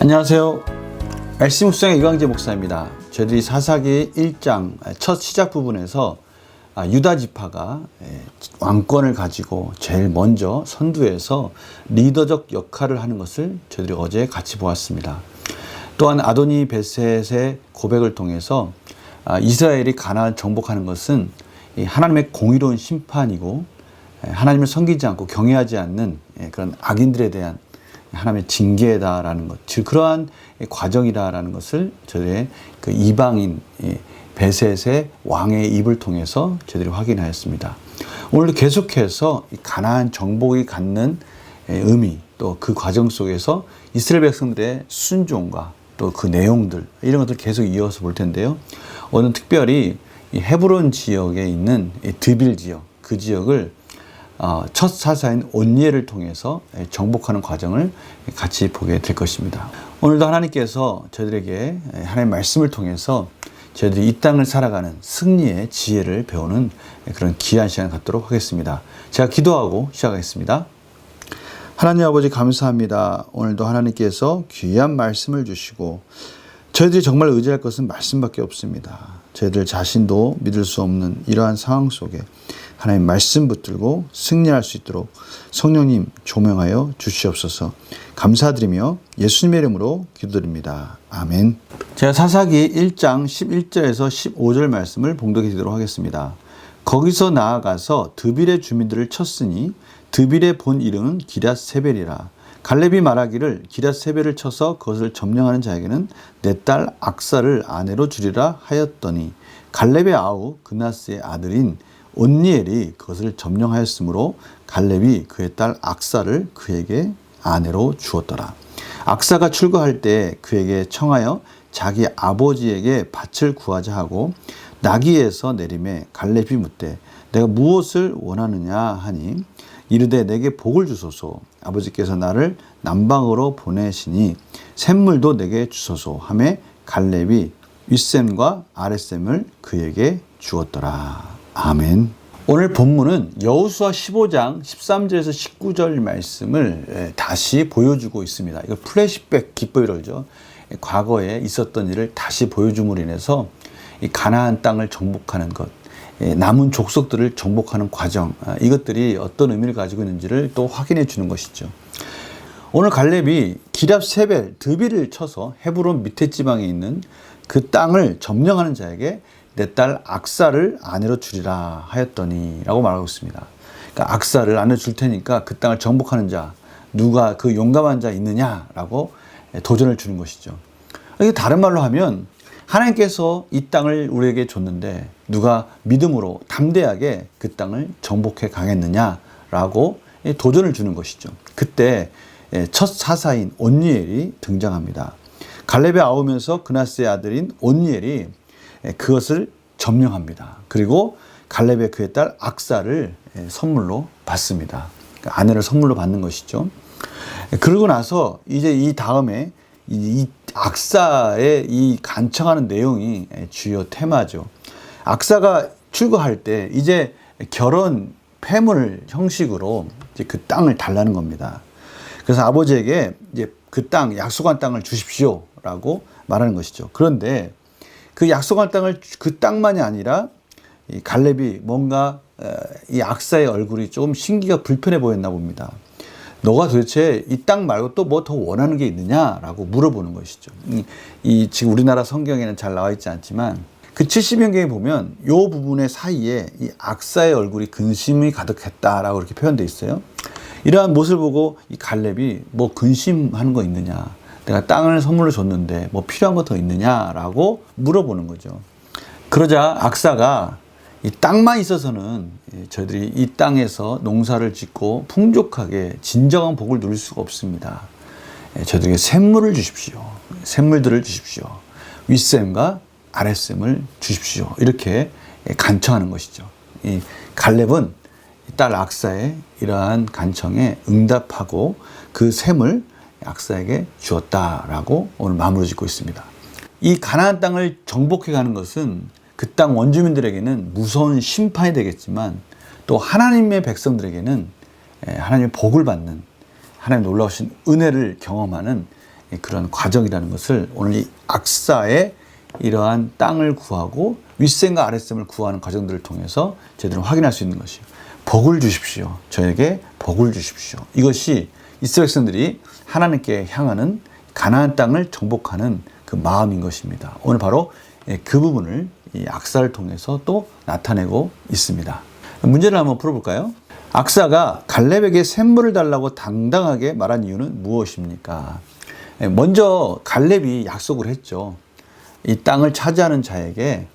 안녕하세요. 말씀 묵상의 이광재 목사입니다. 저희들이 사사기 1장 첫 시작 부분에서 유다 지파가 왕권을 가지고 제일 먼저 선두에서 리더적 역할을 하는 것을 저희들이 어제 같이 보았습니다. 또한 아도니 베셋의 고백을 통해서 이스라엘이 가나안을 정복하는 것은 하나님의 공의로운 심판이고 하나님을 섬기지 않고 경외하지 않는 그런 악인들에 대한 하나님의 징계다라는 것, 즉 그러한 과정이다라는 것을 저희의 그 이방인 베셋의 왕의 입을 통해서 저희들이 확인하였습니다. 오늘도 계속해서 가나안 정복이 갖는 의미, 또 그 과정 속에서 이스라엘 백성들의 순종과 또 그 내용들, 이런 것들 계속 이어서 볼 텐데요. 오늘 특별히 헤브론 지역에 있는 드빌 지역, 그 지역을 첫 사사인 온니엘을 통해서 정복하는 과정을 같이 보게 될 것입니다. 오늘도 하나님께서 저희들에게 하나님의 말씀을 통해서 저희들이 이 땅을 살아가는 승리의 지혜를 배우는 그런 귀한 시간 갖도록 하겠습니다. 제가 기도하고 시작하겠습니다. 하나님 아버지 감사합니다. 오늘도 하나님께서 귀한 말씀을 주시고 저희들이 정말 의지할 것은 말씀밖에 없습니다. 저희들 자신도 믿을 수 없는 이러한 상황 속에 하나님 말씀 붙들고 승리할 수 있도록 성령님 조명하여 주시옵소서. 감사드리며 예수님의 이름으로 기도드립니다. 아멘. 제가 사사기 1장 11절에서 15절 말씀을 봉독해 드리도록 하겠습니다. 거기서 나아가서 드빌의 주민들을 쳤으니 드빌의 본 이름은 기럇세벨이라. 갈렙이 말하기를 기럇세벨을 쳐서 그것을 점령하는 자에게는 내 딸 악사를 아내로 주리라 하였더니 갈렙의 아우 그나스의 아들인 온니엘이 그것을 점령하였으므로 갈렙이 그의 딸 악사를 그에게 아내로 주었더라. 악사가 출거할 때 그에게 청하여 자기 아버지에게 밭을 구하자 하고 나귀에서 내림에 갈렙이 묻되 내가 무엇을 원하느냐 하니 이르되 내게 복을 주소서. 아버지께서 나를 남방으로 보내시니 샘물도 내게 주소서 하매 갈렙이 윗샘과 아랫샘을 그에게 주었더라. 아멘. 오늘 본문은 여호수아 15장 13절에서 19절 말씀을 다시 보여주고 있습니다. 이거 플래시백 기법이라고 그러죠. 과거에 있었던 일을 다시 보여줌으로 인해서 이 가나안 땅을 정복하는 것, 남은 족속들을 정복하는 과정, 이것들이 어떤 의미를 가지고 있는지를 또 확인해 주는 것이죠. 오늘 갈렙이 기럇세벨, 드빌을 쳐서 헤브론 밑에 지방에 있는 그 땅을 점령하는 자에게 내 딸 악사를 아내로 주리라 하였더니 라고 말하고 있습니다. 그러니까 악사를 아내로 줄 테니까 그 땅을 정복하는 자, 누가 그 용감한 자 있느냐라고 도전을 주는 것이죠. 이게 다른 말로 하면 하나님께서 이 땅을 우리에게 줬는데 누가 믿음으로 담대하게 그 땅을 정복해 가겠느냐라고 도전을 주는 것이죠. 그때 첫 사사인 온니엘이 등장합니다. 갈렙의 아우면서 그나스의 아들인 온니엘이 그것을 점령합니다. 그리고 갈렙의 그의 딸 악사를 선물로 받습니다. 그러니까 아내를 선물로 받는 것이죠. 그러고 나서 이제 이 다음에 이 악사의 이 간청하는 내용이 주요 테마죠. 악사가 출거할 때 이제 결혼 폐물 형식으로 이제 그 땅을 달라는 겁니다. 그래서 아버지에게 이제 그 땅, 약속한 땅을 주십시오라고 말하는 것이죠. 그런데 그 약속한 땅을 그 땅만이 아니라 이 갈렙이 뭔가 이 악사의 얼굴이 조금 신기가 불편해 보였나 봅니다. 너가 도대체 이 땅 말고 또 뭐 더 원하는 게 있느냐라고 물어보는 것이죠. 이 지금 우리나라 성경에는 잘 나와 있지 않지만 그 70년경에 보면 이 부분의 사이에 이 악사의 얼굴이 근심이 가득했다라고 이렇게 표현되어 있어요. 이러한 모습을 보고 이 갈렙이 뭐 근심하는 거 있느냐, 내가 땅을 선물로 줬는데 뭐 필요한 거 더 있느냐라고 물어보는 거죠. 그러자 악사가 이 땅만 있어서는 저희들이 이 땅에서 농사를 짓고 풍족하게 진정한 복을 누릴 수가 없습니다. 저희들에게 샘물을 주십시오. 샘물들을 주십시오. 윗샘과 아랫샘을 주십시오. 이렇게 간청하는 것이죠. 이 갈렙은 딸 악사의 이러한 간청에 응답하고 그 샘을 악사에게 주었다라고 오늘 마무리 짓고 있습니다. 이 가나안 땅을 정복해 가는 것은 그 땅 원주민들에게는 무서운 심판이 되겠지만 또 하나님의 백성들에게는 하나님의 복을 받는, 하나님 놀라우신 은혜를 경험하는 그런 과정이라는 것을 오늘 이 악사의 이러한 땅을 구하고 윗셈과 아랫셈을 구하는 과정들을 통해서 저희들은 확인할 수 있는 것이요. 복을 주십시오. 저에게 복을 주십시오. 이것이 이스라엘 백성들이 하나님께 향하는 가나안 땅을 정복하는 그 마음인 것입니다. 오늘 바로 그 부분을 이 악사를 통해서 또 나타내고 있습니다. 문제를 한번 풀어볼까요? 악사가 갈렙에게 샘물을 달라고 당당하게 말한 이유는 무엇입니까? 먼저 갈렙이 약속을 했죠. 이 땅을 차지하는 자에게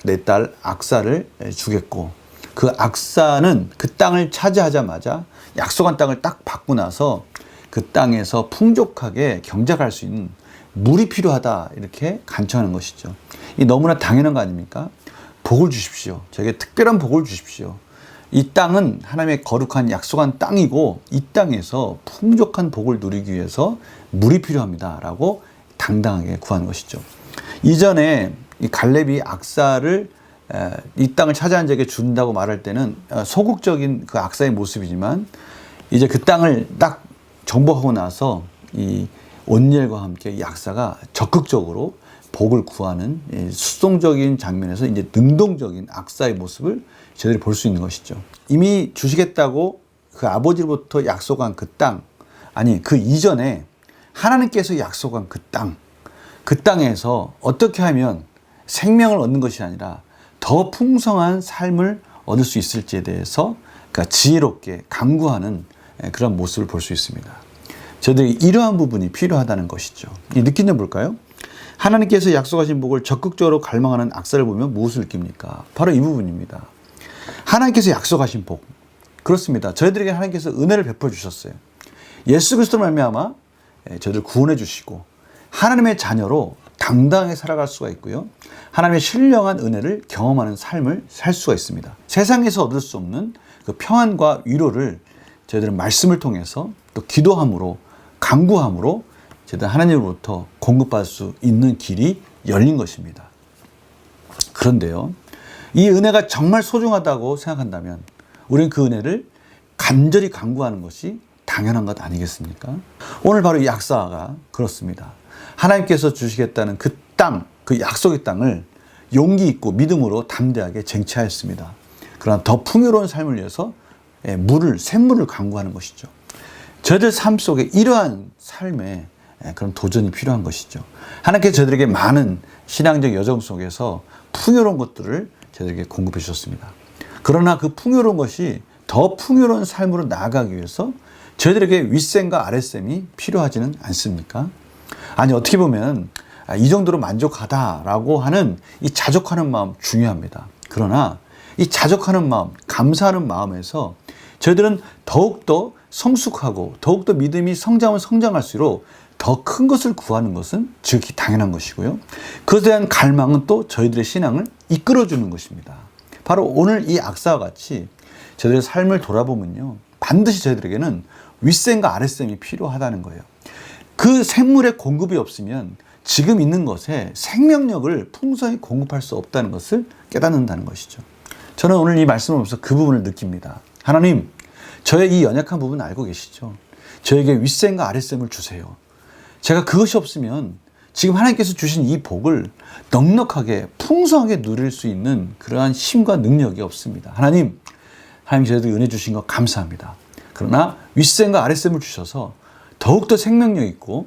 내 딸 악사를 주겠고, 그 악사는 그 땅을 차지하자마자 약속한 땅을 딱 받고 나서 그 땅에서 풍족하게 경작할 수 있는 물이 필요하다, 이렇게 간청하는 것이죠. 이 너무나 당연한 거 아닙니까? 복을 주십시오. 저에게 특별한 복을 주십시오. 이 땅은 하나님의 거룩한 약속한 땅이고 이 땅에서 풍족한 복을 누리기 위해서 물이 필요합니다 라고 당당하게 구하는 것이죠. 이전에 이 갈렙이 악사를 이 땅을 차지한 자에게 준다고 말할 때는 소극적인 그 악사의 모습이지만, 이제 그 땅을 딱 정복하고 나서 이 온니엘과 함께 이 악사가 적극적으로 복을 구하는 수동적인 장면에서 이제 능동적인 악사의 모습을 저희들이 볼 수 있는 것이죠. 이미 주시겠다고 그 아버지로부터 약속한 그 땅, 아니 그 이전에 하나님께서 약속한 그 땅, 그 땅에서 어떻게 하면 생명을 얻는 것이 아니라 더 풍성한 삶을 얻을 수 있을지에 대해서 그러니까 지혜롭게 강구하는 그런 모습을 볼 수 있습니다. 저희들이 이러한 부분이 필요하다는 것이죠. 이 느낀 점 볼까요? 하나님께서 약속하신 복을 적극적으로 갈망하는 악사를 보면 무엇을 느낍니까? 바로 이 부분입니다. 하나님께서 약속하신 복, 그렇습니다. 저희들에게 하나님께서 은혜를 베풀어 주셨어요. 예수 그리스도로 말미암아 저희들 구원해 주시고 하나님의 자녀로 당당하게 살아갈 수가 있고요. 하나님의 신령한 은혜를 경험하는 삶을 살 수가 있습니다. 세상에서 얻을 수 없는 그 평안과 위로를 저희들은 말씀을 통해서 또 기도함으로 간구함으로 저희들 하나님으로부터 공급받을 수 있는 길이 열린 것입니다. 그런데요, 이 은혜가 정말 소중하다고 생각한다면 우리는 그 은혜를 간절히 간구하는 것이 당연한 것 아니겠습니까? 오늘 바로 이 악사가 그렇습니다. 하나님께서 주시겠다는 그 땅, 그 약속의 땅을 용기 있고 믿음으로 담대하게 쟁취하였습니다. 그러나 더 풍요로운 삶을 위해서 샘물을 간구하는 것이죠. 저희들 삶 속에 이러한 삶에 그런 도전이 필요한 것이죠. 하나님께서 저희들에게 많은 신앙적 여정 속에서 풍요로운 것들을 저희들에게 공급해 주셨습니다. 그러나 그 풍요로운 것이 더 풍요로운 삶으로 나아가기 위해서 저희들에게 윗셈과 아랫셈이 필요하지는 않습니까? 아니, 어떻게 보면 이 정도로 만족하다라고 하는 이 자족하는 마음 중요합니다. 그러나 이 자족하는 마음, 감사하는 마음에서 저희들은 더욱더 성숙하고 더욱더 믿음이 성장하면 성장할수록 더 큰 것을 구하는 것은 지극히 당연한 것이고요. 그것에 대한 갈망은 또 저희들의 신앙을 이끌어주는 것입니다. 바로 오늘 이 악사와 같이 저희들의 삶을 돌아보면요, 반드시 저희들에게는 윗셈과 아랫셈이 필요하다는 거예요. 그 샘물의 공급이 없으면 지금 있는 것에 생명력을 풍성히 공급할 수 없다는 것을 깨닫는다는 것이죠. 저는 오늘 이 말씀을 보면서 그 부분을 느낍니다. 하나님, 저의 이 연약한 부분 알고 계시죠? 저에게 윗셈과 아랫셈을 주세요. 제가 그것이 없으면 지금 하나님께서 주신 이 복을 넉넉하게 풍성하게 누릴 수 있는 그러한 힘과 능력이 없습니다. 하나님 저희들 은혜 주신 것 감사합니다. 그러나 윗셈과 아랫셈을 주셔서 더욱더 생명력 있고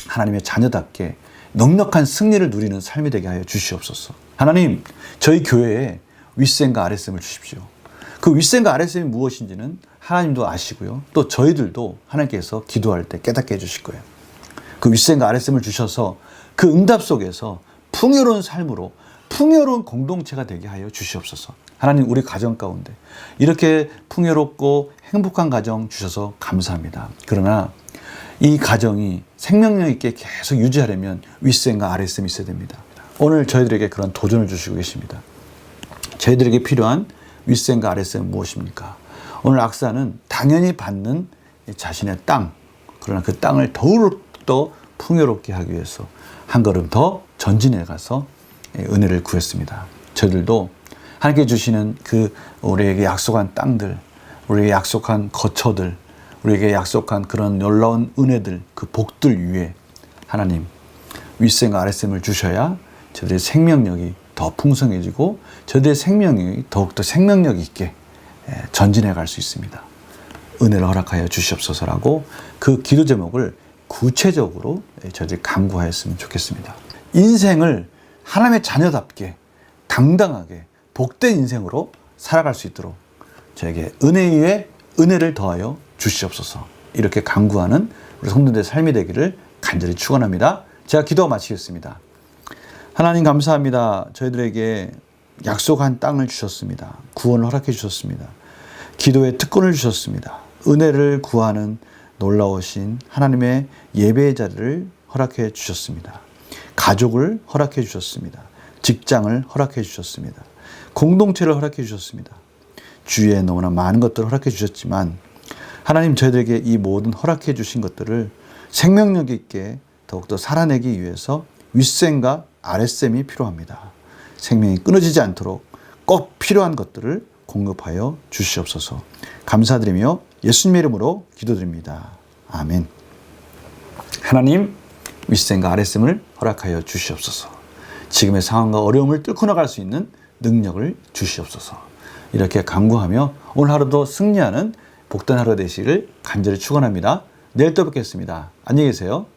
하나님의 자녀답게 넉넉한 승리를 누리는 삶이 되게 하여 주시옵소서. 하나님, 저희 교회에 윗셈과 아랫셈을 주십시오. 그 윗셈과 아랫셈이 무엇인지는 하나님도 아시고요, 또 저희들도 하나님께서 기도할 때 깨닫게 해주실 거예요. 그 윗셈과 아랫셈을 주셔서 그 응답 속에서 풍요로운 삶으로 풍요로운 공동체가 되게 하여 주시옵소서. 하나님, 우리 가정 가운데 이렇게 풍요롭고 행복한 가정 주셔서 감사합니다. 그러나 이 가정이 생명력 있게 계속 유지하려면 윗셈과 아랫셈이 있어야 됩니다. 오늘 저희들에게 그런 도전을 주시고 계십니다. 저희들에게 필요한 윗셈과 아랫셈은 무엇입니까? 오늘 악사는 당연히 받는 자신의 땅, 그러나 그 땅을 더욱더 풍요롭게 하기 위해서 한 걸음 더 전진해 가서 은혜를 구했습니다. 저희들도 하나님께 주시는 그 우리에게 약속한 땅들, 우리에게 약속한 거처들, 우리에게 약속한 그런 놀라운 은혜들, 그 복들 위에 하나님, 윗셈과 아랫셈을 주셔야 저들의 생명력이 더 풍성해지고 저들의 생명이 더욱더 생명력 있게 전진해 갈 수 있습니다. 은혜를 허락하여 주시옵소서라고 그 기도 제목을 구체적으로 저들이 간구하였으면 좋겠습니다. 인생을 하나님의 자녀답게 당당하게 복된 인생으로 살아갈 수 있도록 저에게 은혜 위에 은혜를 더하여 주시옵소서. 이렇게 간구하는 우리 성도들의 삶이 되기를 간절히 축원합니다. 제가 기도 마치겠습니다. 하나님 감사합니다. 저희들에게 약속한 땅을 주셨습니다. 구원을 허락해 주셨습니다. 기도의 특권을 주셨습니다. 은혜를 구하는 놀라우신 하나님의 예배의 자리를 허락해 주셨습니다. 가족을 허락해 주셨습니다. 직장을 허락해 주셨습니다. 공동체를 허락해 주셨습니다. 주위에 너무나 많은 것들을 허락해 주셨지만 하나님 저희들에게 이 모든 허락해 주신 것들을 생명력 있게 더욱더 살아내기 위해서 윗셈과 아랫셈이 필요합니다. 생명이 끊어지지 않도록 꼭 필요한 것들을 공급하여 주시옵소서. 감사드리며 예수님의 이름으로 기도드립니다. 아멘. 하나님, 윗셈과 아랫셈을 허락하여 주시옵소서. 지금의 상황과 어려움을 뚫고 나갈 수 있는 능력을 주시옵소서. 이렇게 간구하며 오늘 하루도 승리하는 복된 하루 되시기를 간절히 축원합니다. 내일 또 뵙겠습니다. 안녕히 계세요.